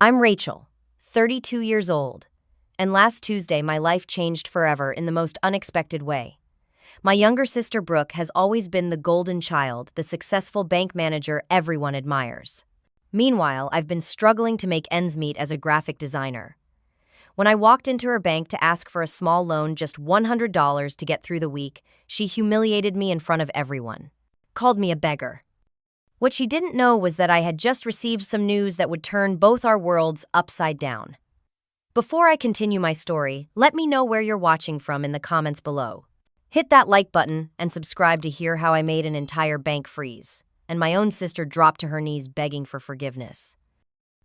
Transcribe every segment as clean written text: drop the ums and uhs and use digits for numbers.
I'm Rachel, 32 years old, and last Tuesday my life changed forever in the most unexpected way. My younger sister Brooke has always been the golden child, the successful bank manager everyone admires. Meanwhile, I've been struggling to make ends meet as a graphic designer. When I walked into her bank to ask for a small loan, just $100 to get through the week, she humiliated me in front of everyone. Called me a beggar. What she didn't know was that I had just received some news that would turn both our worlds upside down. Before I continue my story, let me know where you're watching from in the comments below. Hit that like button and subscribe to hear how I made an entire bank freeze, and my own sister dropped to her knees begging for forgiveness.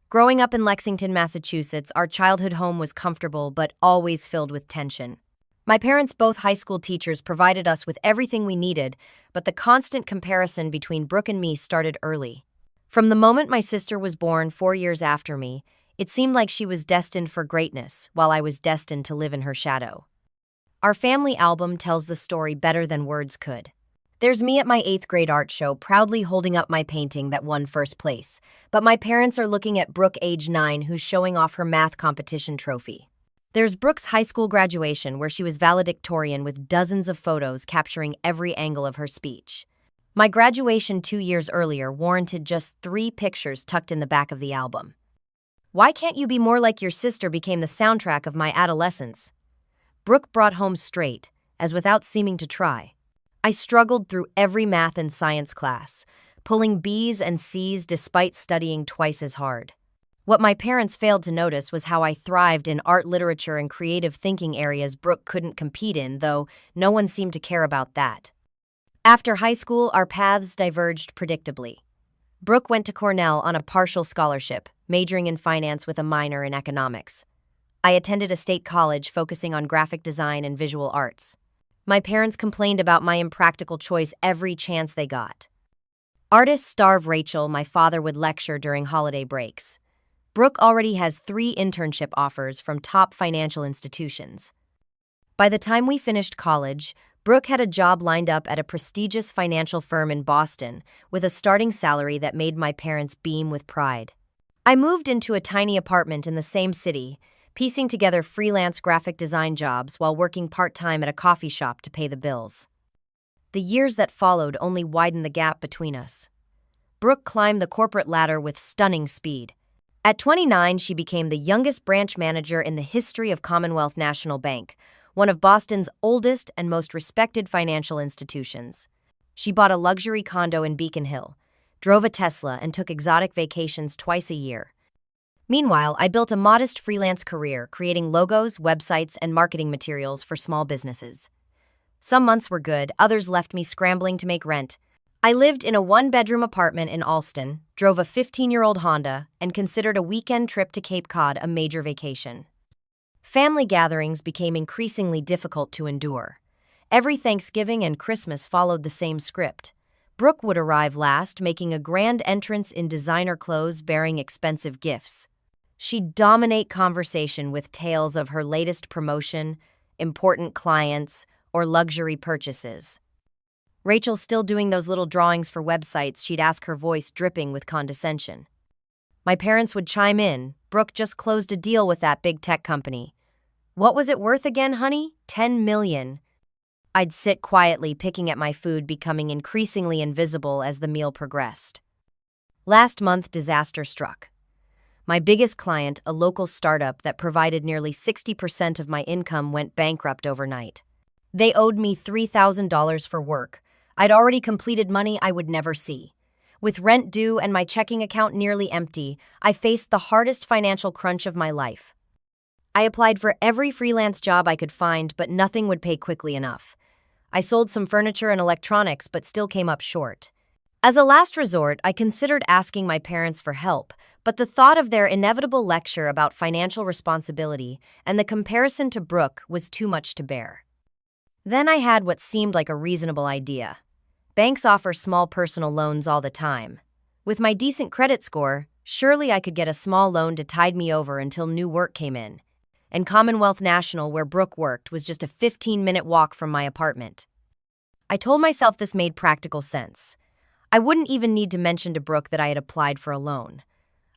Growing up in Lexington, Massachusetts, our childhood home was comfortable but always filled with tension. My parents, both high school teachers, provided us with everything we needed, but the constant comparison between Brooke and me started early. From the moment my sister was born 4 years after me, it seemed like she was destined for greatness, while I was destined to live in her shadow. Our family album tells the story better than words could. There's me at my 8th grade art show, proudly holding up my painting that won first place, but my parents are looking at Brooke, age 9, who's showing off her math competition trophy. There's Brooke's high school graduation, where she was valedictorian with dozens of photos capturing every angle of her speech. My graduation 2 years earlier warranted just 3 pictures tucked in the back of the album. Why Can't You Be More Like Your Sister became the soundtrack of my adolescence. Brooke brought home straight, as without seeming to try. I struggled through every math and science class, pulling B's and C's despite studying twice as hard. What my parents failed to notice was how I thrived in art, literature, and creative thinking areas Brooke couldn't compete in, though no one seemed to care about that. After high school, our paths diverged predictably. Brooke went to Cornell on a partial scholarship, majoring in finance with a minor in economics. I attended a state college focusing on graphic design and visual arts. My parents complained about my impractical choice every chance they got. Artists starve Rachel, my father would lecture during holiday breaks. Brooke already has 3 internship offers from top financial institutions. By the time we finished college, Brooke had a job lined up at a prestigious financial firm in Boston with a starting salary that made my parents beam with pride. I moved into a tiny apartment in the same city, piecing together freelance graphic design jobs while working part-time at a coffee shop to pay the bills. The years that followed only widened the gap between us. Brooke climbed the corporate ladder with stunning speed. At 29, she became the youngest branch manager in the history of Commonwealth National Bank, one of Boston's oldest and most respected financial institutions. She bought a luxury condo in Beacon Hill, drove a Tesla, and took exotic vacations twice a year. Meanwhile, I built a modest freelance career, creating logos, websites, and marketing materials for small businesses. Some months were good, others left me scrambling to make rent. I lived in a 1-bedroom apartment in Allston, drove a 15-year-old Honda, and considered a weekend trip to Cape Cod a major vacation. Family gatherings became increasingly difficult to endure. Every Thanksgiving and Christmas followed the same script. Brooke would arrive last, making a grand entrance in designer clothes bearing expensive gifts. She'd dominate conversation with tales of her latest promotion, important clients, or luxury purchases. Rachel still doing those little drawings for websites, she'd ask, her voice dripping with condescension. My parents would chime in, "Brooke just closed a deal with that big tech company. What was it worth again, honey? 10 million. I'd sit quietly picking at my food, becoming increasingly invisible as the meal progressed. Last month, disaster struck. My biggest client, a local startup that provided nearly 60% of my income, went bankrupt overnight. They owed me $3,000 for work I'd already completed, money I would never see. With rent due and my checking account nearly empty, I faced the hardest financial crunch of my life. I applied for every freelance job I could find, but nothing would pay quickly enough. I sold some furniture and electronics, but still came up short. As a last resort, I considered asking my parents for help, but the thought of their inevitable lecture about financial responsibility and the comparison to Brooke was too much to bear. Then I had what seemed like a reasonable idea. Banks offer small personal loans all the time. With my decent credit score, surely I could get a small loan to tide me over until new work came in. And Commonwealth National, where Brooke worked, was just a 15-minute walk from my apartment. I told myself this made practical sense. I wouldn't even need to mention to Brooke that I had applied for a loan.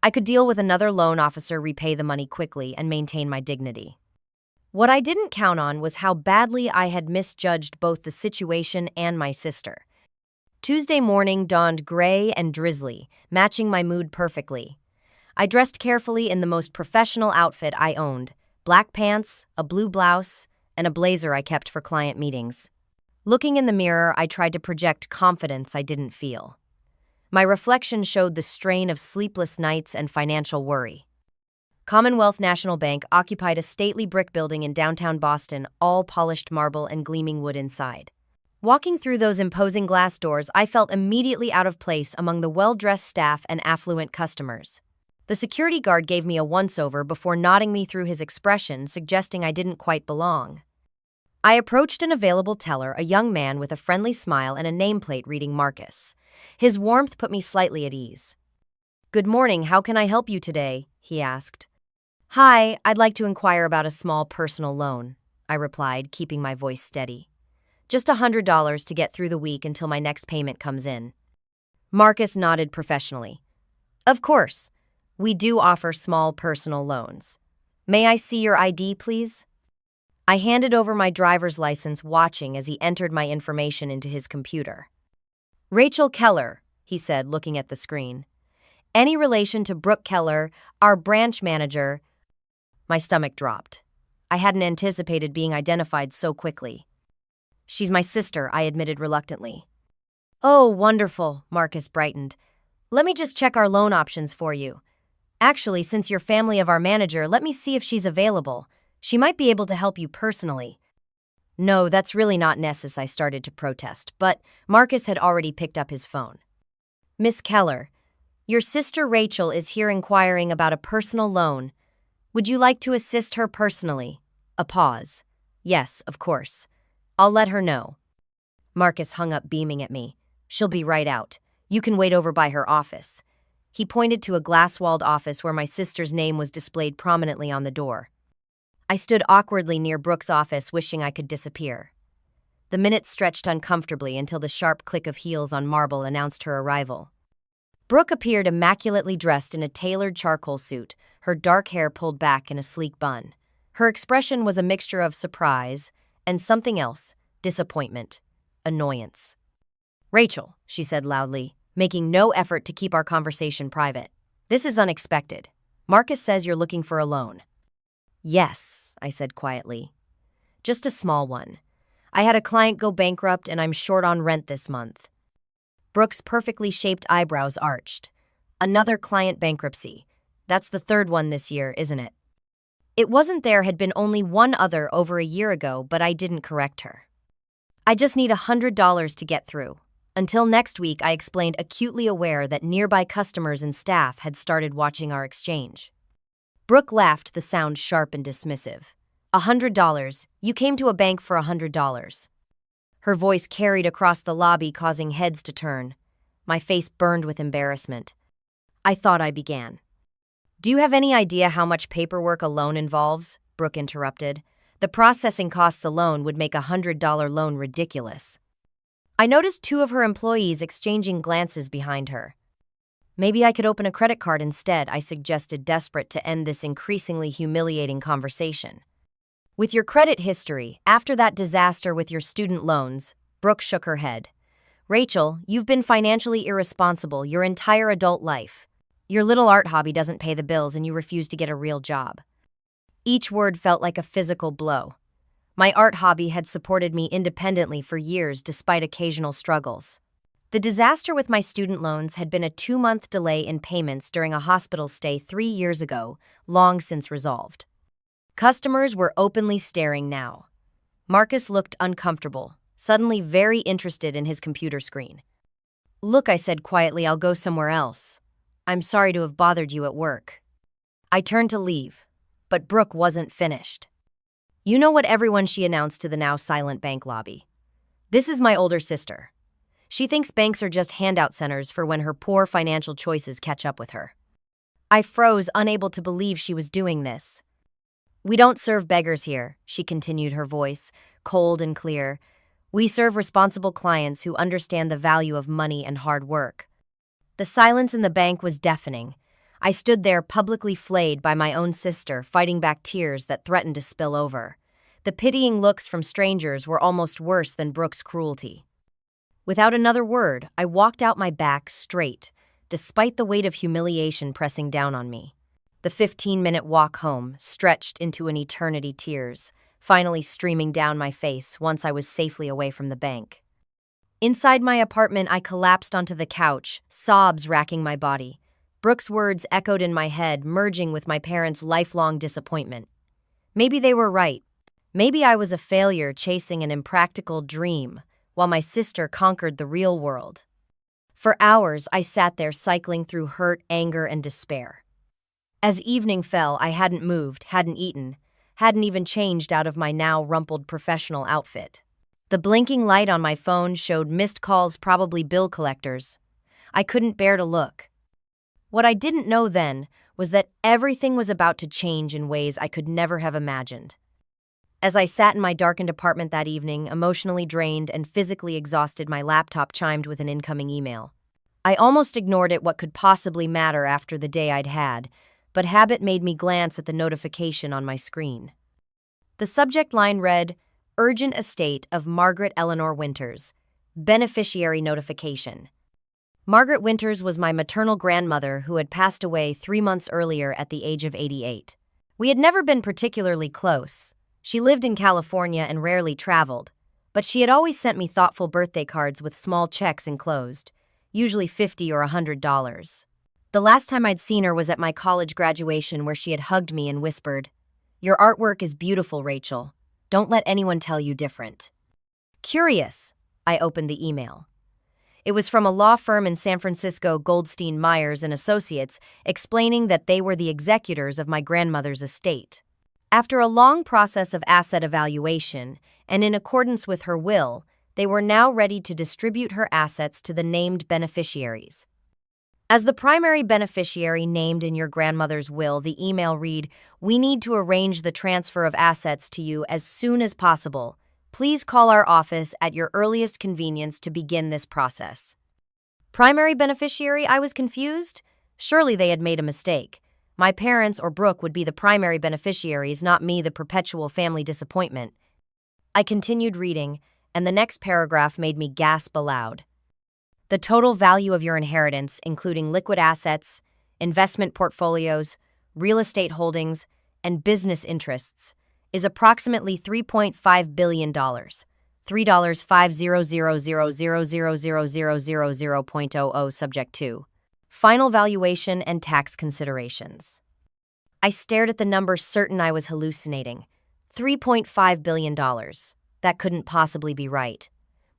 I could deal with another loan officer repay the money quickly and maintain my dignity. What I didn't count on was how badly I had misjudged both the situation and my sister. Tuesday morning dawned gray and drizzly, matching my mood perfectly. I dressed carefully in the most professional outfit I owned: black pants, a blue blouse, and a blazer I kept for client meetings. Looking in the mirror, I tried to project confidence I didn't feel. My reflection showed the strain of sleepless nights and financial worry. Commonwealth National Bank occupied a stately brick building in downtown Boston, all polished marble and gleaming wood inside. Walking through those imposing glass doors, I felt immediately out of place among the well-dressed staff and affluent customers. The security guard gave me a once-over before nodding me through his expression, suggesting I didn't quite belong. I approached an available teller, a young man with a friendly smile and a nameplate reading Marcus. His warmth put me slightly at ease. "Good morning, how can I help you today?" he asked. "Hi, I'd like to inquire about a small personal loan," I replied, keeping my voice steady. "Just $100 to get through the week until my next payment comes in." Marcus nodded professionally. "Of course, we do offer small personal loans. May I see your ID, please?" I handed over my driver's license, watching as he entered my information into his computer. "Rachel Keller," he said, looking at the screen. "Any relation to Brooke Keller, our branch manager?" My stomach dropped. I hadn't anticipated being identified so quickly. "She's my sister," I admitted reluctantly. "Oh, wonderful," Marcus brightened. "Let me just check our loan options for you. Actually, since you're family of our manager, let me see if she's available. She might be able to help you personally." "No, that's really not necessary," I started to protest, but Marcus had already picked up his phone. "Miss Keller, your sister Rachel is here inquiring about a personal loan. Would you like to assist her personally?" A pause. "Yes, of course. I'll let her know." Marcus hung up, beaming at me. "She'll be right out. You can wait over by her office." He pointed to a glass-walled office where my sister's name was displayed prominently on the door. I stood awkwardly near Brooke's office, wishing I could disappear. The minutes stretched uncomfortably until the sharp click of heels on marble announced her arrival. Brooke appeared immaculately dressed in a tailored charcoal suit, her dark hair pulled back in a sleek bun. Her expression was a mixture of surprise and something else: disappointment, annoyance. "Rachel," she said loudly, making no effort to keep our conversation private. "This is unexpected. Marcus says you're looking for a loan." "Yes," I said quietly. "Just a small one. I had a client go bankrupt and I'm short on rent this month." Brooke's perfectly shaped eyebrows arched. "Another client bankruptcy. That's the third one this year, isn't it?" It wasn't. There had been only one other over a year ago, but I didn't correct her. "I just need $100 to get through. Until next week," I explained, acutely aware that nearby customers and staff had started watching our exchange. Brooke laughed, the sound sharp and dismissive. $100? You came to a bank for $100. Her voice carried across the lobby, causing heads to turn. My face burned with embarrassment. I thought I began. "Do you have any idea how much paperwork a loan involves?" Brooke interrupted. "The processing costs alone would make a $100 loan ridiculous." I noticed two of her employees exchanging glances behind her. "Maybe I could open a credit card instead," I suggested, desperate to end this increasingly humiliating conversation. "With your credit history, after that disaster with your student loans," Brooke shook her head. "Rachel, you've been financially irresponsible your entire adult life. Your little art hobby doesn't pay the bills and you refuse to get a real job." Each word felt like a physical blow. My art hobby had supported me independently for years despite occasional struggles. The disaster with my student loans had been a 2-month delay in payments during a hospital stay 3 years ago, long since resolved. Customers were openly staring now. Marcus looked uncomfortable, suddenly very interested in his computer screen. "Look," I said quietly, "I'll go somewhere else. I'm sorry to have bothered you at work." I turned to leave, but Brooke wasn't finished. "You know what, everyone," she announced to the now silent bank lobby. "This is my older sister. She thinks banks are just handout centers for when her poor financial choices catch up with her." I froze, unable to believe she was doing this. "We don't serve beggars here," she continued, her voice cold and clear. "We serve responsible clients who understand the value of money and hard work." The silence in the bank was deafening. I stood there publicly flayed by my own sister, fighting back tears that threatened to spill over. The pitying looks from strangers were almost worse than Brooke's cruelty. Without another word, I walked out my back straight, despite the weight of humiliation pressing down on me. The 15-minute walk home stretched into an eternity, tears finally streaming down my face once I was safely away from the bank. Inside my apartment, I collapsed onto the couch, sobs racking my body. Brooke's words echoed in my head, merging with my parents' lifelong disappointment. Maybe they were right. Maybe I was a failure chasing an impractical dream, while my sister conquered the real world. For hours, I sat there cycling through hurt, anger, and despair. As evening fell, I hadn't moved, hadn't eaten, hadn't even changed out of my now rumpled professional outfit. The blinking light on my phone showed missed calls, probably bill collectors. I couldn't bear to look. What I didn't know then was that everything was about to change in ways I could never have imagined. As I sat in my darkened apartment that evening, emotionally drained and physically exhausted, my laptop chimed with an incoming email. I almost ignored it, what could possibly matter after the day I'd had, but habit made me glance at the notification on my screen. The subject line read, "Urgent estate of Margaret Eleanor Winters. Beneficiary notification." Margaret Winters was my maternal grandmother who had passed away 3 months earlier at the age of 88. We had never been particularly close. She lived in California and rarely traveled, but she had always sent me thoughtful birthday cards with small checks enclosed, usually $50 or $100. The last time I'd seen her was at my college graduation, where she had hugged me and whispered, "Your artwork is beautiful, Rachel. Don't let anyone tell you different." Curious, I opened the email. It was from a law firm in San Francisco, Goldstein, Myers and Associates, explaining that they were the executors of my grandmother's estate. After a long process of asset evaluation, and in accordance with her will, they were now ready to distribute her assets to the named beneficiaries. As the primary beneficiary named in your grandmother's will, the email read, "We need to arrange the transfer of assets to you as soon as possible. Please call our office at your earliest convenience to begin this process." Primary beneficiary? I was confused. Surely they had made a mistake. My parents or Brooke would be the primary beneficiaries, not me, the perpetual family disappointment. I continued reading, and the next paragraph made me gasp aloud. "The total value of your inheritance, including liquid assets, investment portfolios, real estate holdings, and business interests, is approximately $3.5 billion, $3,500,000,000,000.00, subject to final valuation and tax considerations." I stared at the number, certain I was hallucinating. $3.5 billion. That couldn't possibly be right.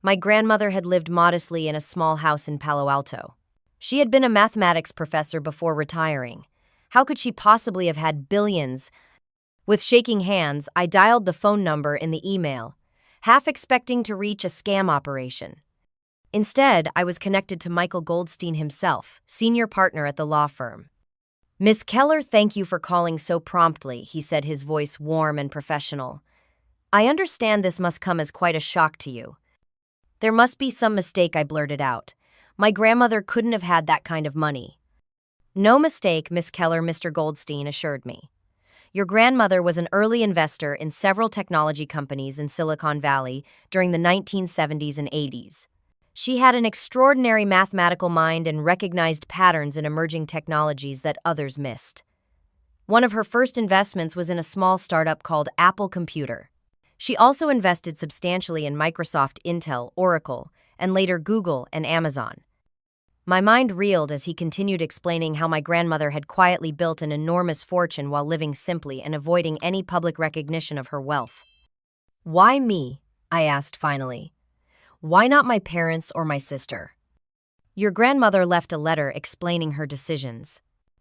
My grandmother had lived modestly in a small house in Palo Alto. She had been a mathematics professor before retiring. How could she possibly have had billions? With shaking hands, I dialed the phone number in the email, half expecting to reach a scam operation. Instead, I was connected to Michael Goldstein himself, senior partner at the law firm. "Miss Keller, thank you for calling so promptly," he said, his voice warm and professional. "I understand this must come as quite a shock to you." "There must be some mistake," I blurted out. "My grandmother couldn't have had that kind of money." "No mistake, Miss Keller," Mr. Goldstein assured me. "Your grandmother was an early investor in several technology companies in Silicon Valley during the 1970s and 80s. She had an extraordinary mathematical mind and recognized patterns in emerging technologies that others missed. One of her first investments was in a small startup called Apple Computer. She also invested substantially in Microsoft, Intel, Oracle, and later Google and Amazon." My mind reeled as he continued explaining how my grandmother had quietly built an enormous fortune while living simply and avoiding any public recognition of her wealth. "Why me?" I asked finally. "Why not my parents or my sister?" "Your grandmother left a letter explaining her decisions.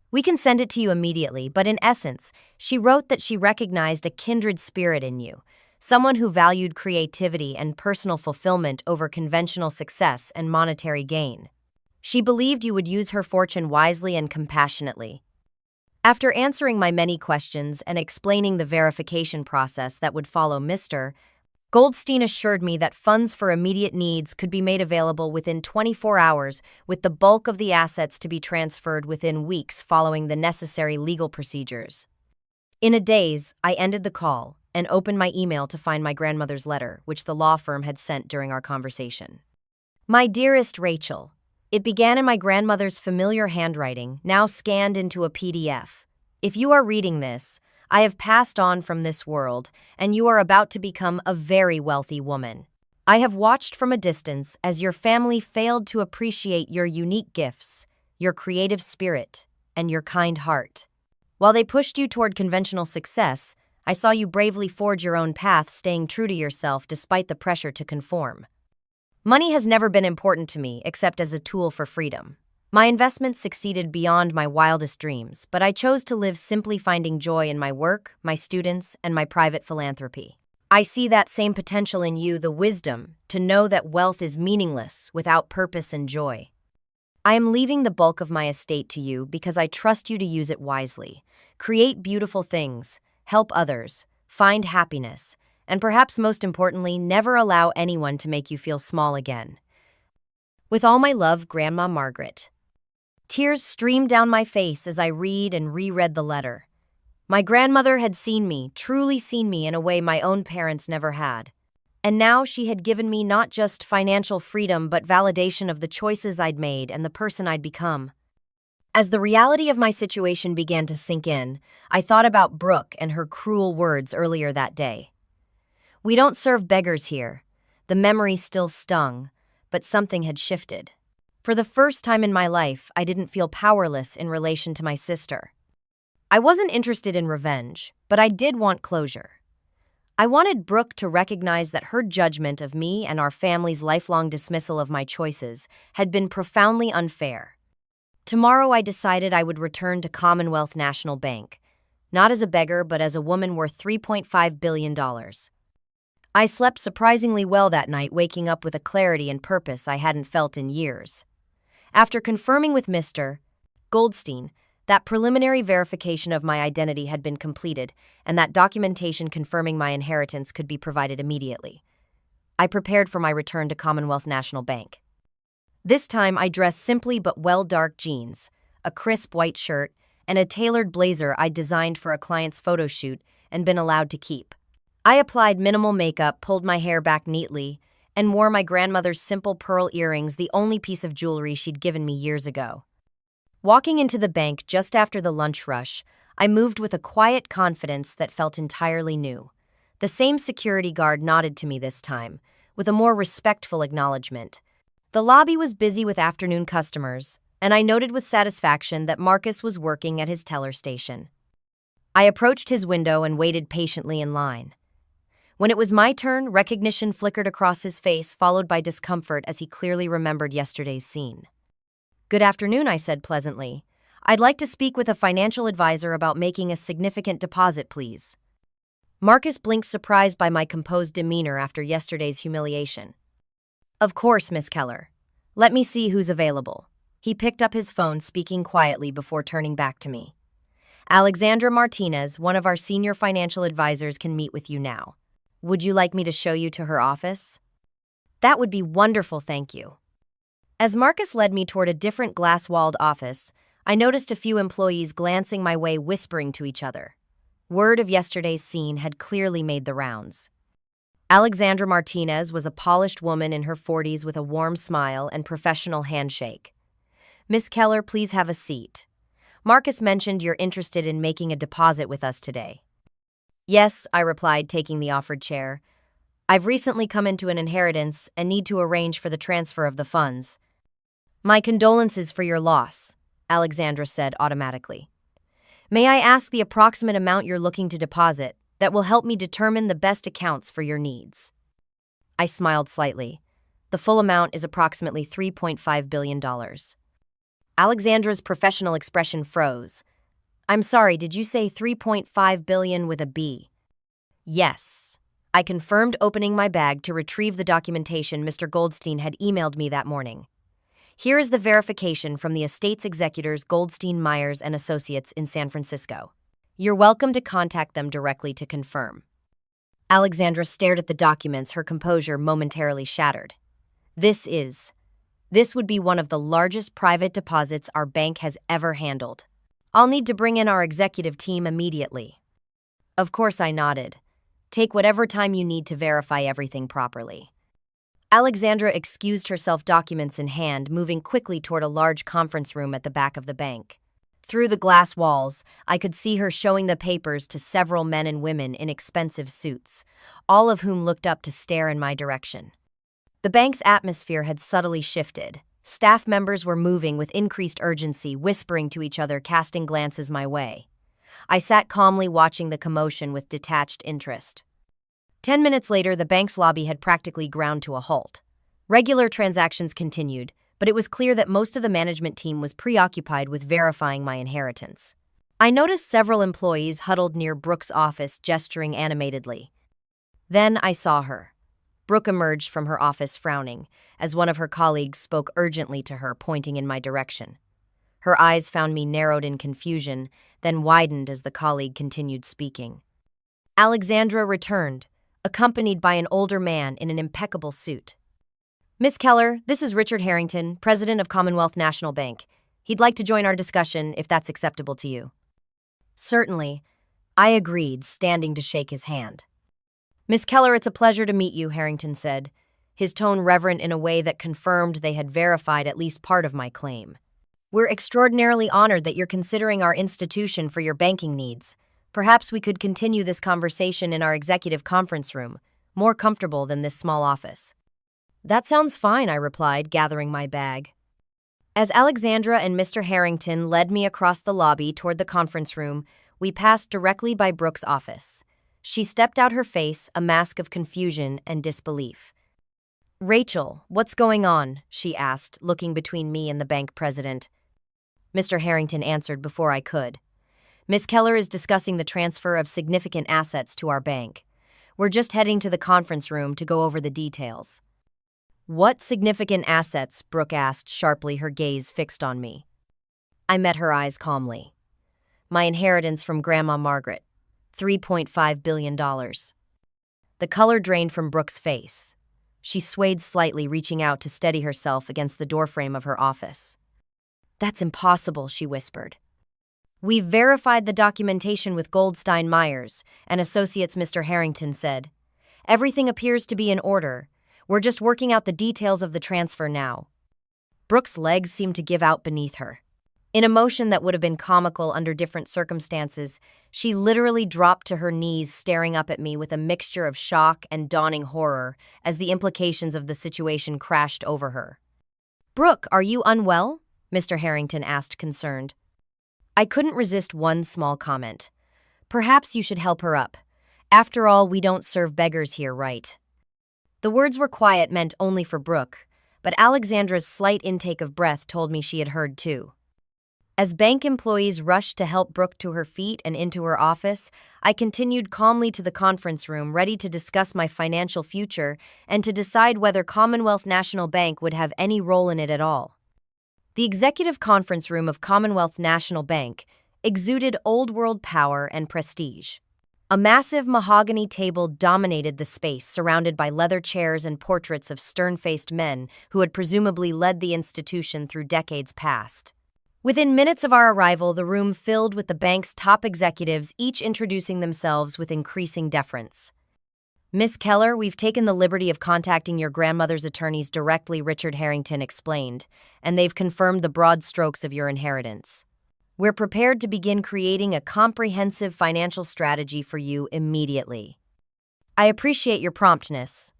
We can send it to you immediately, but in essence, she wrote that she recognized a kindred spirit in you, someone who valued creativity and personal fulfillment over conventional success and monetary gain. She believed you would use her fortune wisely and compassionately." After answering my many questions and explaining the verification process that would follow, Mr. Goldstein assured me that funds for immediate needs could be made available within 24 hours, with the bulk of the assets to be transferred within weeks following the necessary legal procedures. In a daze, I ended the call and opened my email to find my grandmother's letter, which the law firm had sent during our conversation. My dearest Rachel, it began in my grandmother's familiar handwriting, now scanned into a PDF. If you are reading this, I have passed on from this world, and you are about to become a very wealthy woman. I have watched from a distance as your family failed to appreciate your unique gifts, your creative spirit, and your kind heart. While they pushed you toward conventional success, I saw you bravely forge your own path, staying true to yourself despite the pressure to conform. Money has never been important to me except as a tool for freedom. My investments succeeded beyond my wildest dreams, but I chose to live simply finding joy in my work, my students, and my private philanthropy. I see that same potential in you, the wisdom to know that wealth is meaningless without purpose and joy. I am leaving the bulk of my estate to you because I trust you to use it wisely. Create beautiful things, help others, find happiness, and perhaps most importantly, never allow anyone to make you feel small again. With all my love, Grandma Margaret. Tears streamed down my face as I read and reread the letter. My grandmother had seen me, truly seen me in a way my own parents never had. And now she had given me not just financial freedom but validation of the choices I'd made and the person I'd become. As the reality of my situation began to sink in, I thought about Brooke and her cruel words earlier that day. We don't serve beggars here. The memory still stung, but something had shifted. For the first time in my life, I didn't feel powerless in relation to my sister. I wasn't interested in revenge, but I did want closure. I wanted Brooke to recognize that her judgment of me and our family's lifelong dismissal of my choices had been profoundly unfair. Tomorrow I decided I would return to Commonwealth National Bank, not as a beggar but as a woman worth $3.5 billion. I slept surprisingly well that night, waking up with a clarity and purpose I hadn't felt in years. After confirming with Mr. Goldstein that preliminary verification of my identity had been completed and that documentation confirming my inheritance could be provided immediately, I prepared for my return to Commonwealth National Bank. This time I dressed simply but well: dark jeans, a crisp white shirt, and a tailored blazer I'd designed for a client's photo shoot and been allowed to keep. I applied minimal makeup, pulled my hair back neatly, and wore my grandmother's simple pearl earrings, the only piece of jewelry she'd given me years ago. Walking into the bank just after the lunch rush, I moved with a quiet confidence that felt entirely new. The same security guard nodded to me this time, with a more respectful acknowledgement. The lobby was busy with afternoon customers, and I noted with satisfaction that Marcus was working at his teller station. I approached his window and waited patiently in line. When it was my turn, recognition flickered across his face, followed by discomfort as he clearly remembered yesterday's scene. "Good afternoon," I said pleasantly. "I'd like to speak with a financial advisor about making a significant deposit, please." Marcus blinked, surprised by my composed demeanor after yesterday's humiliation. "Of course, Miss Keller. Let me see who's available." He picked up his phone, speaking quietly before turning back to me. "Alexandra Martinez, one of our senior financial advisors, can meet with you now. Would you like me to show you to her office?" "That would be wonderful, thank you." As Marcus led me toward a different glass-walled office, I noticed a few employees glancing my way, whispering to each other. Word of yesterday's scene had clearly made the rounds. Alexandra Martinez was a polished woman in her 40s with a warm smile and professional handshake. "Miss Keller, please have a seat. Marcus mentioned you're interested in making a deposit with us today." "Yes," I replied, taking the offered chair. "I've recently come into an inheritance and need to arrange for the transfer of the funds." "My condolences for your loss," Alexandra said automatically. "May I ask the approximate amount you're looking to deposit? That will help me determine the best accounts for your needs." I smiled slightly. "The full amount is approximately $3.5 billion. Alexandra's professional expression froze. "I'm sorry, did you say 3.5 billion with a B?" "Yes." I confirmed, opening my bag to retrieve the documentation Mr. Goldstein had emailed me that morning. "Here is the verification from the estate's executors, Goldstein, Myers and Associates in San Francisco. You're welcome to contact them directly to confirm." Alexandra stared at the documents, her composure momentarily shattered. This would be one of the largest private deposits our bank has ever handled. I'll need to bring in our executive team immediately. Of course, I nodded. Take whatever time you need to verify everything properly. Alexandra excused herself, documents in hand, moving quickly toward a large conference room at the back of the bank. Through the glass walls, I could see her showing the papers to several men and women in expensive suits, all of whom looked up to stare in my direction. The bank's atmosphere had subtly shifted. Staff members were moving with increased urgency, whispering to each other, casting glances my way. I sat calmly watching the commotion with detached interest. 10 minutes later, the bank's lobby had practically ground to a halt. Regular transactions continued, but it was clear that most of the management team was preoccupied with verifying my inheritance. I noticed several employees huddled near Brooke's office, gesturing animatedly. Then I saw her. Brooke emerged from her office frowning, as one of her colleagues spoke urgently to her, pointing in my direction. Her eyes found me, narrowed in confusion, then widened as the colleague continued speaking. Alexandra returned, accompanied by an older man in an impeccable suit. Miss Keller, this is Richard Harrington, president of Commonwealth National Bank. He'd like to join our discussion, if that's acceptable to you. Certainly, I agreed, standing to shake his hand. Miss Keller, it's a pleasure to meet you, Harrington said, his tone reverent in a way that confirmed they had verified at least part of my claim. We're extraordinarily honored that you're considering our institution for your banking needs. Perhaps we could continue this conversation in our executive conference room, more comfortable than this small office. That sounds fine, I replied, gathering my bag. As Alexandra and Mr. Harrington led me across the lobby toward the conference room, we passed directly by Brooke's office. She stepped out, her face a mask of confusion and disbelief. Rachel, what's going on? She asked, looking between me and the bank president. Mr. Harrington answered before I could. Miss Keller is discussing the transfer of significant assets to our bank. We're just heading to the conference room to go over the details. What significant assets? Brooke asked sharply, her gaze fixed on me. I met her eyes calmly. My inheritance from Grandma Margaret. $3.5 billion. The color drained from Brooke's face. She swayed slightly, reaching out to steady herself against the doorframe of her office. That's impossible, she whispered. We've verified the documentation with Goldstein Myers and Associates, Mr. Harrington said. Everything appears to be in order. We're just working out the details of the transfer now. Brooke's legs seemed to give out beneath her. In a motion that would have been comical under different circumstances, she literally dropped to her knees, staring up at me with a mixture of shock and dawning horror as the implications of the situation crashed over her. Brooke, are you unwell? Mr. Harrington asked, concerned. I couldn't resist one small comment. Perhaps you should help her up. After all, we don't serve beggars here, right? The words were quiet, meant only for Brooke, but Alexandra's slight intake of breath told me she had heard too. As bank employees rushed to help Brooke to her feet and into her office, I continued calmly to the conference room, ready to discuss my financial future and to decide whether Commonwealth National Bank would have any role in it at all. The executive conference room of Commonwealth National Bank exuded old-world power and prestige. A massive mahogany table dominated the space, surrounded by leather chairs and portraits of stern-faced men who had presumably led the institution through decades past. Within minutes of our arrival, the room filled with the bank's top executives, each introducing themselves with increasing deference. Miss Keller, we've taken the liberty of contacting your grandmother's attorneys directly, Richard Harrington explained, and they've confirmed the broad strokes of your inheritance. We're prepared to begin creating a comprehensive financial strategy for you immediately. I appreciate your promptness,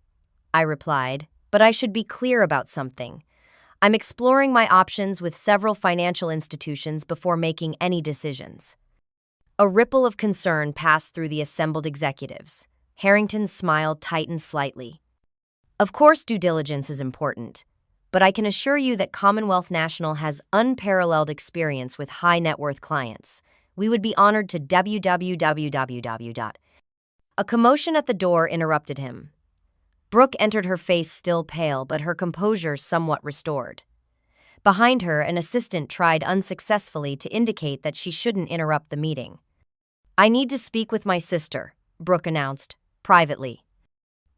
I replied, but I should be clear about something. I'm exploring my options with several financial institutions before making any decisions. A ripple of concern passed through the assembled executives. Harrington's smile tightened slightly. Of course, due diligence is important, but I can assure you that Commonwealth National has unparalleled experience with high-net-worth clients. We would be honored to www. A commotion at the door interrupted him. Brooke entered, her face still pale, but her composure somewhat restored. Behind her, an assistant tried unsuccessfully to indicate that she shouldn't interrupt the meeting. I need to speak with my sister, Brooke announced. privately.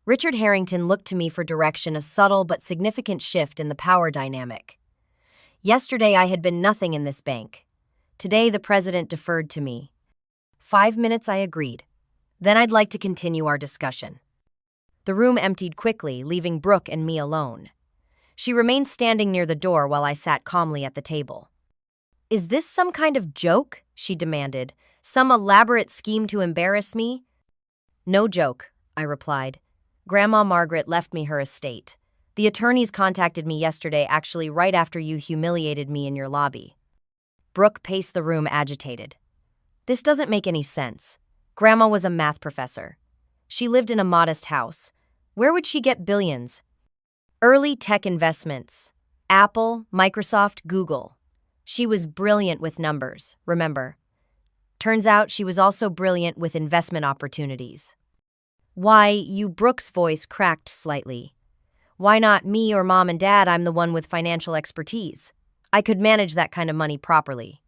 Richard Harrington looked to me for direction, a subtle but significant shift in the power dynamic. Yesterday I had been nothing in this bank. Today the president deferred to me. 5 minutes I agreed. Then I'd like to continue our discussion. The room emptied quickly, leaving Brooke and me alone. She remained standing near the door while I sat calmly at the table. "Is this some kind of joke?" she demanded. "Some elaborate scheme to embarrass me?" "No joke," I replied. "Grandma Margaret left me her estate. The attorneys contacted me yesterday, actually right after you humiliated me in your lobby." Brooke paced the room, agitated. "This doesn't make any sense. Grandma was a math professor. She lived in a modest house. Where would she get billions? Early tech investments. Apple, Microsoft, Google. She was brilliant with numbers, remember? Turns out she was also brilliant with investment opportunities." "Why, you," Brooke's voice cracked slightly. "Why not me or mom and dad? I'm the one with financial expertise. I could manage that kind of money properly."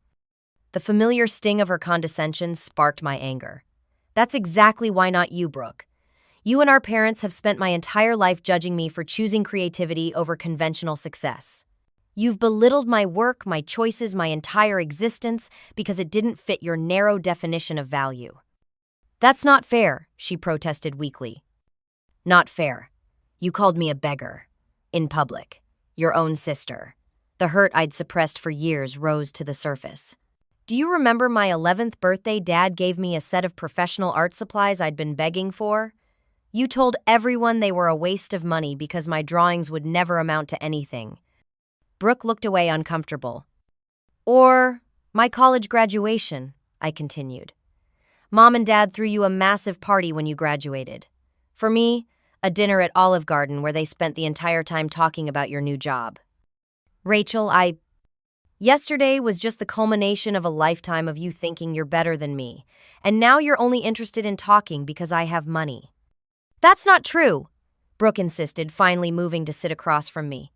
The familiar sting of her condescension sparked my anger. "That's exactly why not you, Brooke. You and our parents have spent my entire life judging me for choosing creativity over conventional success. You've belittled my work, my choices, my entire existence because it didn't fit your narrow definition of value." "That's not fair," she protested weakly. "Not fair. You called me a beggar. In public. Your own sister." The hurt I'd suppressed for years rose to the surface. "Do you remember my 11th birthday? Dad gave me a set of professional art supplies I'd been begging for. You told everyone they were a waste of money because my drawings would never amount to anything." Brooke looked away, uncomfortable. "Or my college graduation," I continued. "Mom and Dad threw you a massive party when you graduated. For me, a dinner at Olive Garden where they spent the entire time talking about your new job. Rachel, yesterday was just the culmination of a lifetime of you thinking you're better than me, and now you're only interested in talking because I have money." "That's not true," Brooke insisted, finally moving to sit across from me.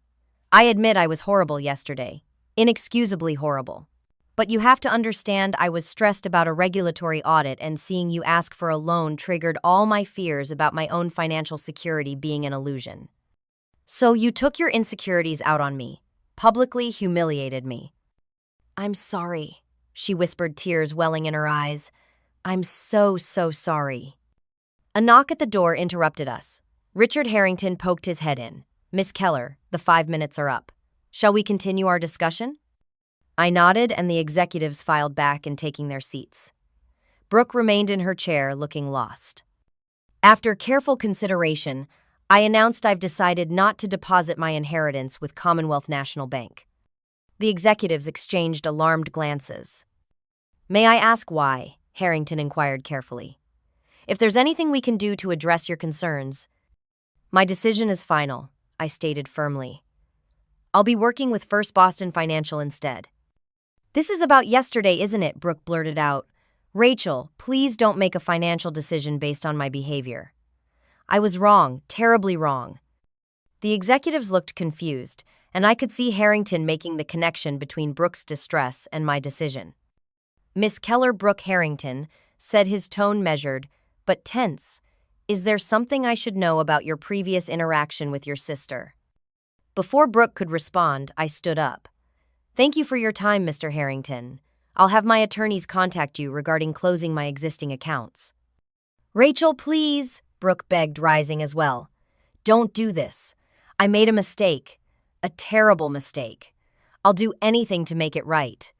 "I admit I was horrible yesterday. Inexcusably horrible. But you have to understand I was stressed about a regulatory audit, and seeing you ask for a loan triggered all my fears about my own financial security being an illusion. So you took your insecurities out on me, publicly humiliated me." "I'm sorry," she whispered, tears welling in her eyes. "I'm so sorry." A knock at the door interrupted us. Richard Harrington poked his head in. "Miss Keller, the 5 minutes are up. Shall we continue our discussion?" I nodded, and the executives filed back in, taking their seats. Brooke remained in her chair, looking lost. After careful consideration, I announced I've decided not to deposit my inheritance with Commonwealth National Bank. The executives exchanged alarmed glances. "May I ask why?" Harrington inquired carefully. "If there's anything we can do to address your concerns." "My decision is final," I stated firmly. "I'll be working with First Boston Financial instead." "This is about yesterday, isn't it?" Brooke blurted out. "Rachel, please don't make a financial decision based on my behavior." "I was wrong, terribly wrong." The executives looked confused, and I could see Harrington making the connection between Brooke's distress and my decision. "Miss Keller," Brooke Harrington said, his tone measured, but tense, "is there something I should know about your previous interaction with your sister?" Before Brooke could respond, I stood up. "Thank you for your time, Mr. Harrington. I'll have my attorneys contact you regarding closing my existing accounts." "Rachel, please," Brooke begged, rising as well. "Don't do this. I made a mistake. A terrible mistake. I'll do anything to make it right."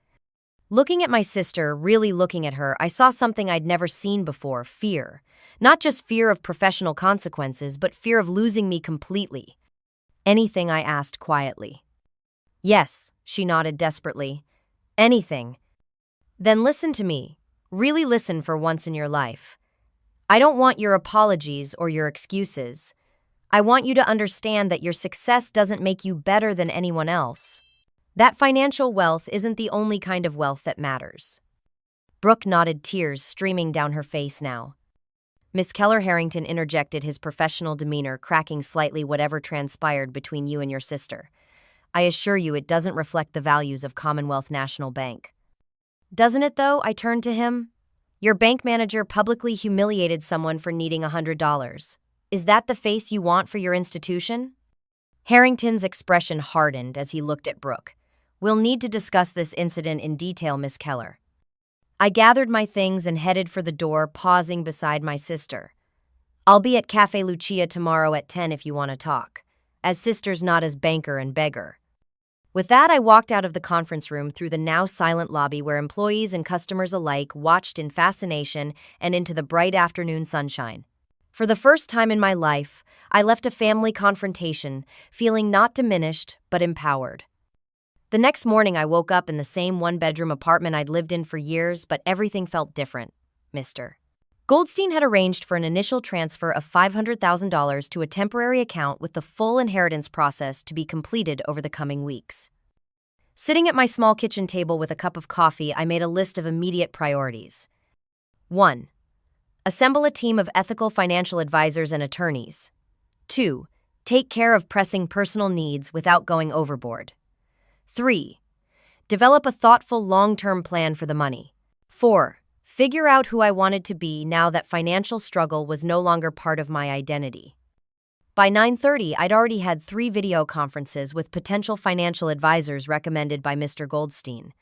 Looking at my sister, really looking at her, I saw something I'd never seen before: fear. Not just fear of professional consequences, but fear of losing me completely. "Anything?" I asked quietly. "Yes," she nodded desperately. "Anything." "Then listen to me. Really listen for once in your life. I don't want your apologies or your excuses. I want you to understand that your success doesn't make you better than anyone else. That financial wealth isn't the only kind of wealth that matters." Brooke nodded, tears streaming down her face now. Miss Keller, Harrington interjected, his professional demeanor cracking slightly. "Whatever transpired between you and your sister, I assure you it doesn't reflect the values of Commonwealth National Bank." "Doesn't it, though?" I turned to him. Your bank manager publicly humiliated someone for needing $100. Is that the face you want for your institution? Harrington's expression hardened as he looked at Brooke. We'll need to discuss this incident in detail, Miss Keller. I gathered my things and headed for the door, pausing beside my sister. I'll be at Cafe Lucia tomorrow at 10 if you want to talk, as sisters, not as banker and beggar. With that, I walked out of the conference room through the now silent lobby where employees and customers alike watched in fascination and into the bright afternoon sunshine. For the first time in my life, I left a family confrontation feeling not diminished but empowered. The next morning, I woke up in the same one-bedroom apartment I'd lived in for years, but everything felt different. Mr. Goldstein had arranged for an initial transfer of $500,000 to a temporary account with the full inheritance process to be completed over the coming weeks. Sitting at my small kitchen table with a cup of coffee, I made a list of immediate priorities. 1. Assemble a team of ethical financial advisors and attorneys. 2. Take care of pressing personal needs without going overboard. 3. Develop a thoughtful long-term plan for the money. 4. Figure out who I wanted to be now that financial struggle was no longer part of my identity. By 9:30, I'd already had 3 video conferences with potential financial advisors recommended by Mr. Goldstein.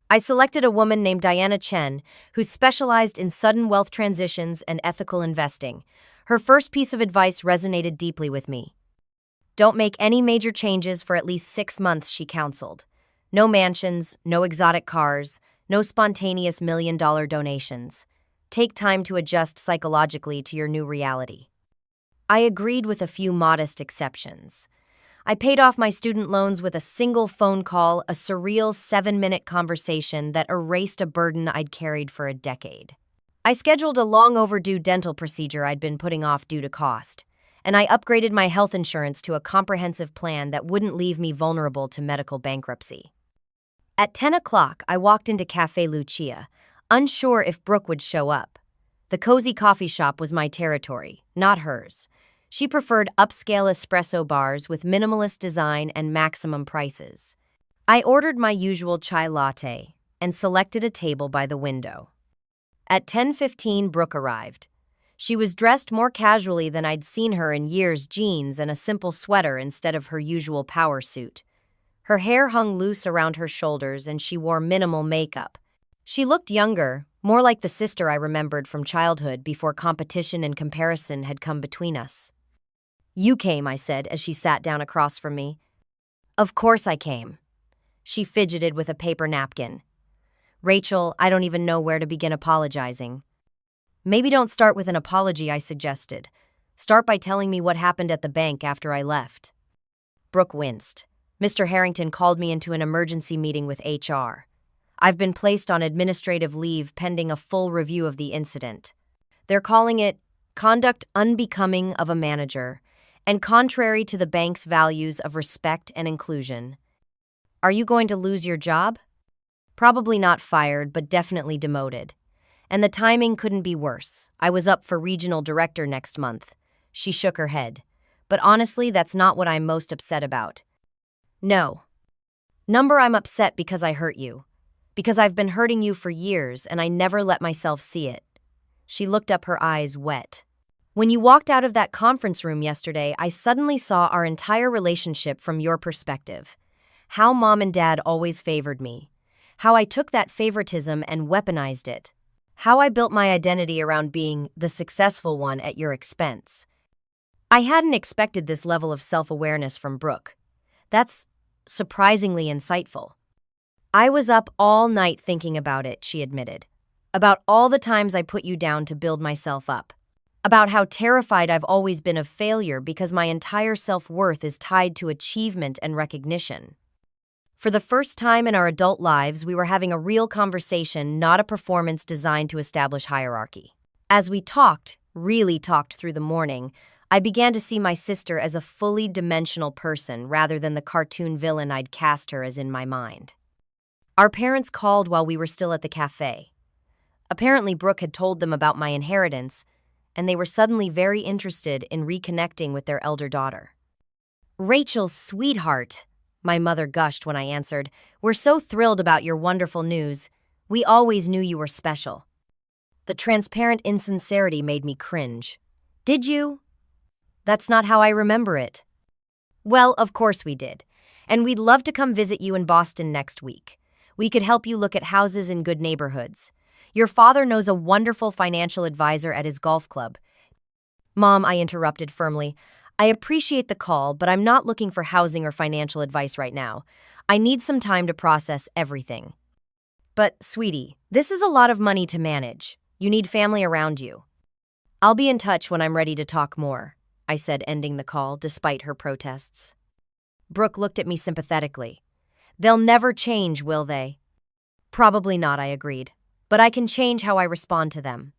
I selected a woman named Diana Chen, who specialized in sudden wealth transitions and ethical investing. Her first piece of advice resonated deeply with me. Don't make any major changes for at least 6 months, she counseled. No mansions, no exotic cars, no spontaneous million-dollar donations. Take time to adjust psychologically to your new reality. I agreed with a few modest exceptions. I paid off my student loans with a single phone call, a surreal 7-minute conversation that erased a burden I'd carried for a decade. I scheduled a long-overdue dental procedure I'd been putting off due to cost, and I upgraded my health insurance to a comprehensive plan that wouldn't leave me vulnerable to medical bankruptcy. At 10 o'clock, I walked into Cafe Lucia, unsure if Brooke would show up. The cozy coffee shop was my territory, not hers. She preferred upscale espresso bars with minimalist design and maximum prices. I ordered my usual chai latte and selected a table by the window. At 10:15, Brooke arrived. She was dressed more casually than I'd seen her in years, jeans and a simple sweater instead of her usual power suit. Her hair hung loose around her shoulders and she wore minimal makeup. She looked younger, more like the sister I remembered from childhood before competition and comparison had come between us. You came, I said as she sat down across from me. Of course I came. She fidgeted with a paper napkin. Rachel, I don't even know where to begin apologizing. Maybe don't start with an apology, I suggested. Start by telling me what happened at the bank after I left. Brooke winced. Mr. Harrington called me into an emergency meeting with HR. I've been placed on administrative leave pending a full review of the incident. They're calling it conduct unbecoming of a manager and contrary to the bank's values of respect and inclusion. Are you going to lose your job? Probably not fired, but definitely demoted. And the timing couldn't be worse. I was up for regional director next month. She shook her head. But honestly, that's not what I'm most upset about. No. I'm upset because I hurt you. Because I've been hurting you for years and I never let myself see it. She looked up, her eyes wet. When you walked out of that conference room yesterday, I suddenly saw our entire relationship from your perspective. How Mom and Dad always favored me. How I took that favoritism and weaponized it. How I built my identity around being the successful one at your expense. I hadn't expected this level of self-awareness from Brooke. That's surprisingly insightful. I was up all night thinking about it, she admitted. About all the times I put you down to build myself up. About how terrified I've always been of failure because my entire self-worth is tied to achievement and recognition. For the first time in our adult lives, we were having a real conversation, not a performance designed to establish hierarchy. As we really talked through the morning, I began to see my sister as a fully dimensional person rather than the cartoon villain I'd cast her as in my mind. Our parents called while we were still at the cafe. Apparently, Brooke had told them about my inheritance, and they were suddenly very interested in reconnecting with their elder daughter. Rachel, sweetheart, my mother gushed when I answered, we're so thrilled about your wonderful news. We always knew you were special. The transparent insincerity made me cringe. Did you? That's not how I remember it. Well, of course we did. And we'd love to come visit you in Boston next week. We could help you look at houses in good neighborhoods. Your father knows a wonderful financial advisor at his golf club. Mom, I interrupted firmly. I appreciate the call, but I'm not looking for housing or financial advice right now. I need some time to process everything. But, sweetie, this is a lot of money to manage. You need family around you. I'll be in touch when I'm ready to talk more, I said, ending the call despite her protests. Brooke looked at me sympathetically. They'll never change, will they? Probably not, I agreed. But I can change how I respond to them.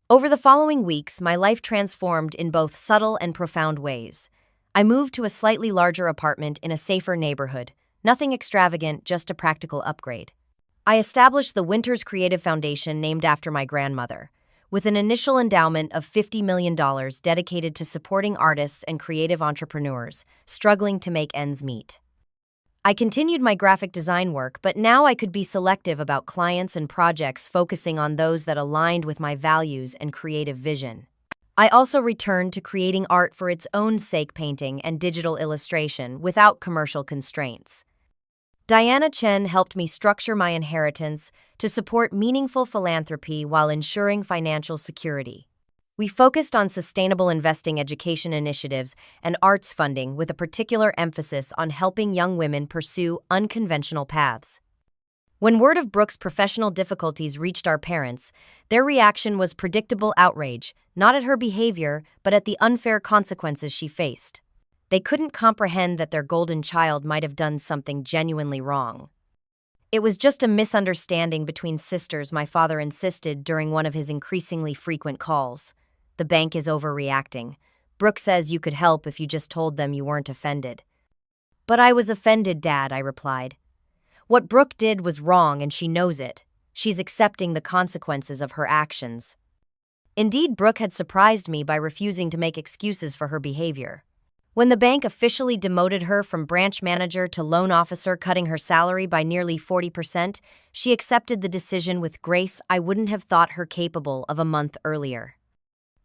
Over the following weeks, my life transformed in both subtle and profound ways. I moved to a slightly larger apartment in a safer neighborhood. Nothing extravagant, just a practical upgrade. I established the Winters Creative Foundation named after my grandmother, with an initial endowment of $50 million dedicated to supporting artists and creative entrepreneurs struggling to make ends meet. I continued my graphic design work, but now I could be selective about clients and projects, focusing on those that aligned with my values and creative vision. I also returned to creating art for its own sake, painting and digital illustration without commercial constraints. Diana Chen helped me structure my inheritance to support meaningful philanthropy while ensuring financial security. We focused on sustainable investing, education initiatives, and arts funding with a particular emphasis on helping young women pursue unconventional paths. When word of Brooke's professional difficulties reached our parents, their reaction was predictable outrage, not at her behavior, but at the unfair consequences she faced. They couldn't comprehend that their golden child might have done something genuinely wrong. It was just a misunderstanding between sisters, my father insisted during one of his increasingly frequent calls. The bank is overreacting. Brooke says you could help if you just told them you weren't offended. But I was offended, Dad, I replied. What Brooke did was wrong and she knows it. She's accepting the consequences of her actions. Indeed, Brooke had surprised me by refusing to make excuses for her behavior. When the bank officially demoted her from branch manager to loan officer, cutting her salary by nearly 40%, she accepted the decision with grace I wouldn't have thought her capable of a month earlier.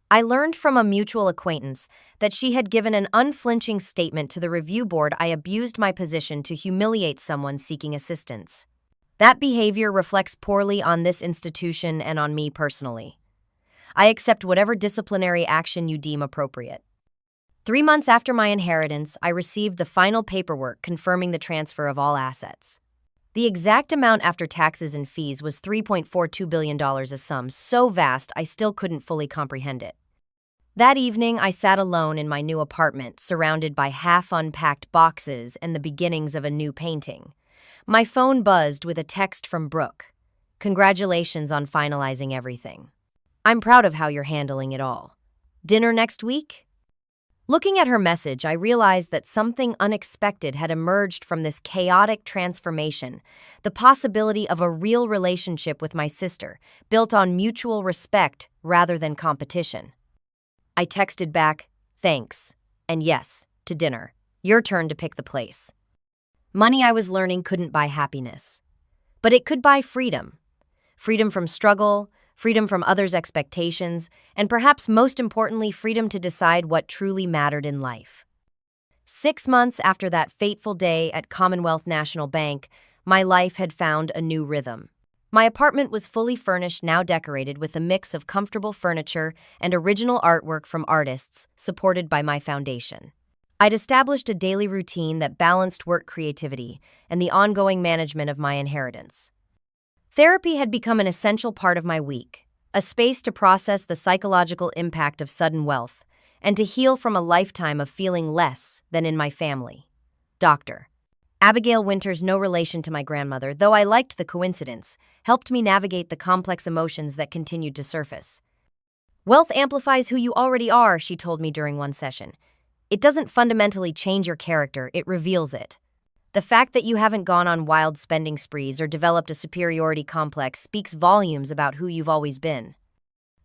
I learned from a mutual acquaintance that she had given an unflinching statement to the review board I abused my position to humiliate someone seeking assistance. That behavior reflects poorly on this institution and on me personally. I accept whatever disciplinary action you deem appropriate. 3 months after my inheritance, I received the final paperwork confirming the transfer of all assets. The exact amount after taxes and fees was $3.42 billion, a sum so vast I still couldn't fully comprehend it. That evening, I sat alone in my new apartment, surrounded by half-unpacked boxes and the beginnings of a new painting. My phone buzzed with a text from Brooke. Congratulations on finalizing everything. I'm proud of how you're handling it all. Dinner next week? Looking at her message, I realized that something unexpected had emerged from this chaotic transformation, the possibility of a real relationship with my sister, built on mutual respect rather than competition. I texted back, thanks, and yes, to dinner. Your turn to pick the place. Money, I was learning, couldn't buy happiness. But it could buy freedom. Freedom from struggle, freedom from others' expectations, and perhaps most importantly, freedom to decide what truly mattered in life. 6 months after that fateful day at Commonwealth National Bank, my life had found a new rhythm. My apartment was fully furnished, now decorated with a mix of comfortable furniture and original artwork from artists, supported by my foundation. I'd established a daily routine that balanced work, creativity, and the ongoing management of my inheritance. Therapy had become an essential part of my week, a space to process the psychological impact of sudden wealth and to heal from a lifetime of feeling less than in my family. Dr. Abigail Winters, no relation to my grandmother, though I liked the coincidence, helped me navigate the complex emotions that continued to surface. Wealth amplifies who you already are, she told me during one session. It doesn't fundamentally change your character, it reveals it. The fact that you haven't gone on wild spending sprees or developed a superiority complex speaks volumes about who you've always been.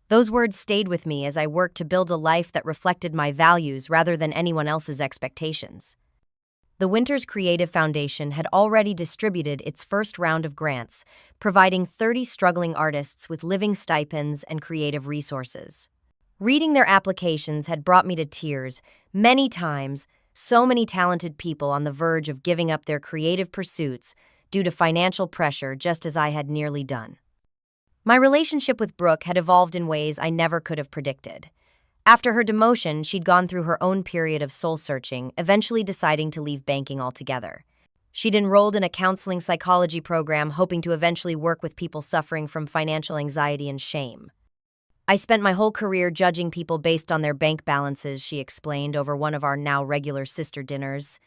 Those words stayed with me as I worked to build a life that reflected my values rather than anyone else's expectations. The Winters Creative Foundation had already distributed its first round of grants, providing 30 struggling artists with living stipends and creative resources. Reading their applications had brought me to tears many times, so many talented people on the verge of giving up their creative pursuits due to financial pressure, just as I had nearly done. My relationship with Brooke had evolved in ways I never could have predicted. After her demotion, she'd gone through her own period of soul-searching, eventually deciding to leave banking altogether. She'd enrolled in a counseling psychology program, hoping to eventually work with people suffering from financial anxiety and shame. I spent my whole career judging people based on their bank balances, she explained over one of our now regular sister dinners.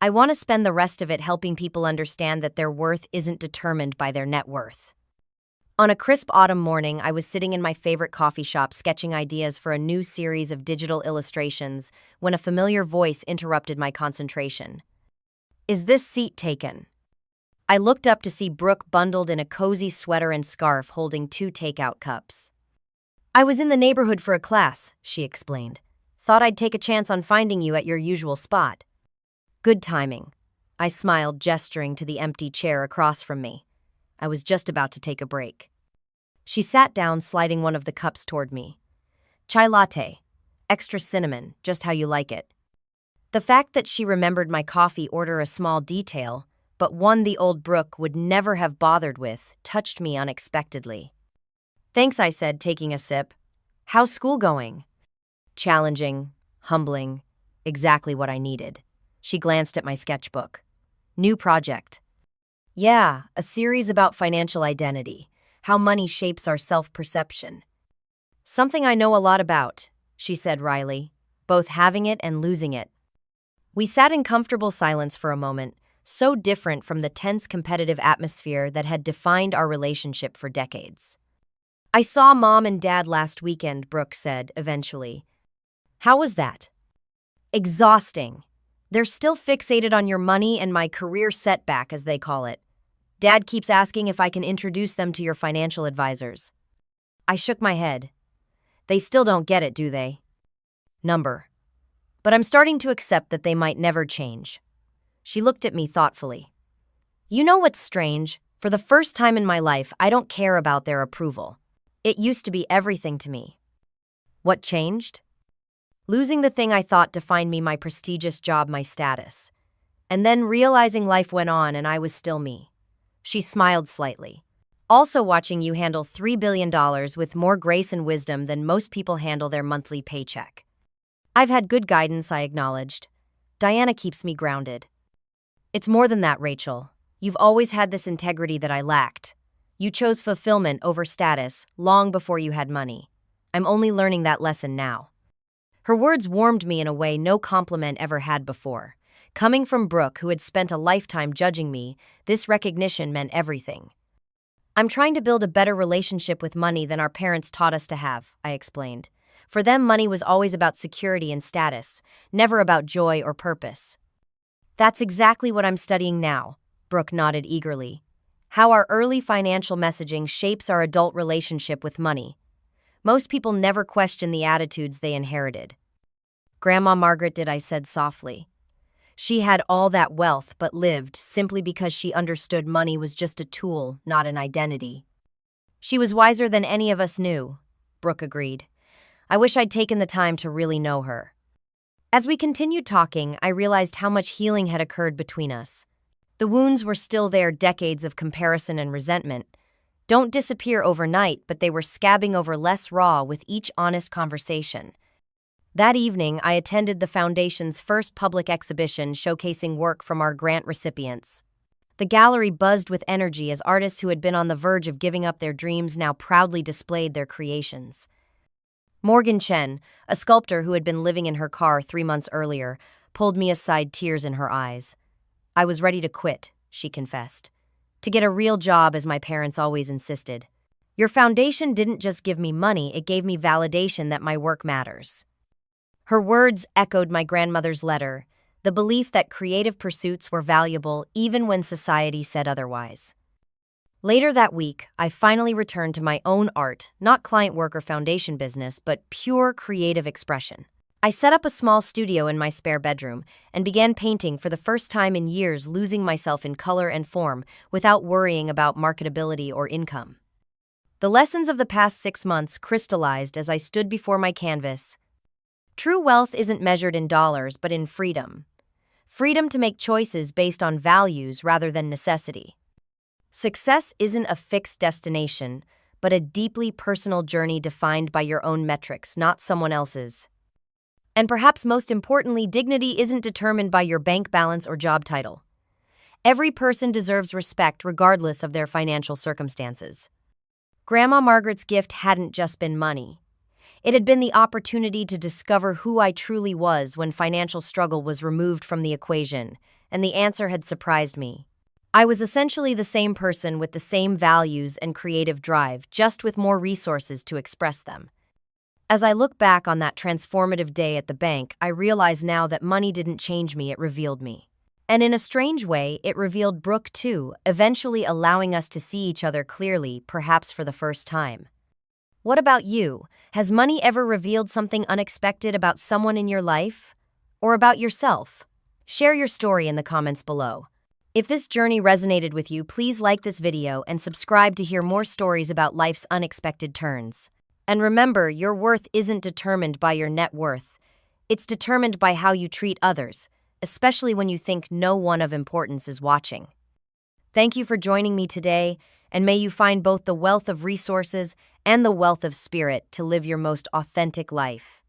I want to spend the rest of it helping people understand that their worth isn't determined by their net worth. On a crisp autumn morning, I was sitting in my favorite coffee shop sketching ideas for a new series of digital illustrations when a familiar voice interrupted my concentration. "Is this seat taken?" I looked up to see Brooke bundled in a cozy sweater and scarf holding 2 takeout cups. "I was in the neighborhood for a class," she explained. "Thought I'd take a chance on finding you at your usual spot." "Good timing." I smiled, gesturing to the empty chair across from me. I was just about to take a break. She sat down, sliding one of the cups toward me. "Chai latte. Extra cinnamon, just how you like it." The fact that she remembered my coffee order, a small detail, but one the old Brooke would never have bothered with, touched me unexpectedly. "Thanks," I said, taking a sip. "How's school going?" "Challenging, humbling, exactly what I needed." She glanced at my sketchbook. "New project." "Yeah, a series about financial identity, how money shapes our self-perception." "Something I know a lot about," she said wryly, "both having it and losing it." We sat in comfortable silence for a moment, so different from the tense competitive atmosphere that had defined our relationship for decades. "I saw Mom and Dad last weekend," Brooke said eventually. "How was that?" "Exhausting. They're still fixated on your money and my career setback, as they call it. Dad keeps asking if I can introduce them to your financial advisors." I shook my head. "They still don't get it, do they?" "Number. But I'm starting to accept that they might never change." She looked at me thoughtfully. "You know what's strange? For the first time in my life, I don't care about their approval. It used to be everything to me." "What changed?" "Losing the thing I thought defined me, my prestigious job, my status. And then realizing life went on and I was still me." She smiled slightly. "Also watching you handle $3 billion with more grace and wisdom than most people handle their monthly paycheck." "I've had good guidance," I acknowledged. "Diana keeps me grounded." "It's more than that, Rachel. You've always had this integrity that I lacked. You chose fulfillment over status long before you had money. I'm only learning that lesson now." Her words warmed me in a way no compliment ever had before. Coming from Brooke, who had spent a lifetime judging me, this recognition meant everything. "I'm trying to build a better relationship with money than our parents taught us to have," I explained. "For them, money was always about security and status, never about joy or purpose." "That's exactly what I'm studying now," Brooke nodded eagerly. "How our early financial messaging shapes our adult relationship with money. Most people never question the attitudes they inherited." "Grandma Margaret did," I said softly. "She had all that wealth but lived simply because she understood money was just a tool, not an identity." "She was wiser than any of us knew," Brooke agreed. "I wish I'd taken the time to really know her." As we continued talking, I realized how much healing had occurred between us. The wounds were still there, decades of comparison and resentment. Don't disappear overnight, but they were scabbing over less raw with each honest conversation. That evening, I attended the Foundation's first public exhibition showcasing work from our grant recipients. The gallery buzzed with energy as artists who had been on the verge of giving up their dreams now proudly displayed their creations. Morgan Chen, a sculptor who had been living in her car 3 months earlier, pulled me aside, tears in her eyes. "I was ready to quit," she confessed. "To get a real job, as my parents always insisted. Your foundation didn't just give me money, it gave me validation that my work matters." Her words echoed my grandmother's letter, the belief that creative pursuits were valuable even when society said otherwise. Later that week, I finally returned to my own art, not client work or foundation business, but pure creative expression. I set up a small studio in my spare bedroom and began painting for the first time in years, losing myself in color and form without worrying about marketability or income. The lessons of the past 6 months crystallized as I stood before my canvas. True wealth isn't measured in dollars, but in freedom. Freedom to make choices based on values rather than necessity. Success isn't a fixed destination, but a deeply personal journey defined by your own metrics, not someone else's. And perhaps most importantly, dignity isn't determined by your bank balance or job title. Every person deserves respect regardless of their financial circumstances. Grandma Margaret's gift hadn't just been money. It had been the opportunity to discover who I truly was when financial struggle was removed from the equation, and the answer had surprised me. I was essentially the same person with the same values and creative drive, just with more resources to express them. As I look back on that transformative day at the bank, I realize now that money didn't change me, it revealed me. And in a strange way, it revealed Brooke too, eventually allowing us to see each other clearly, perhaps for the first time. What about you? Has money ever revealed something unexpected about someone in your life? Or about yourself? Share your story in the comments below. If this journey resonated with you, please like this video and subscribe to hear more stories about life's unexpected turns. And remember, your worth isn't determined by your net worth. It's determined by how you treat others, especially when you think no one of importance is watching. Thank you for joining me today, and may you find both the wealth of resources and the wealth of spirit to live your most authentic life.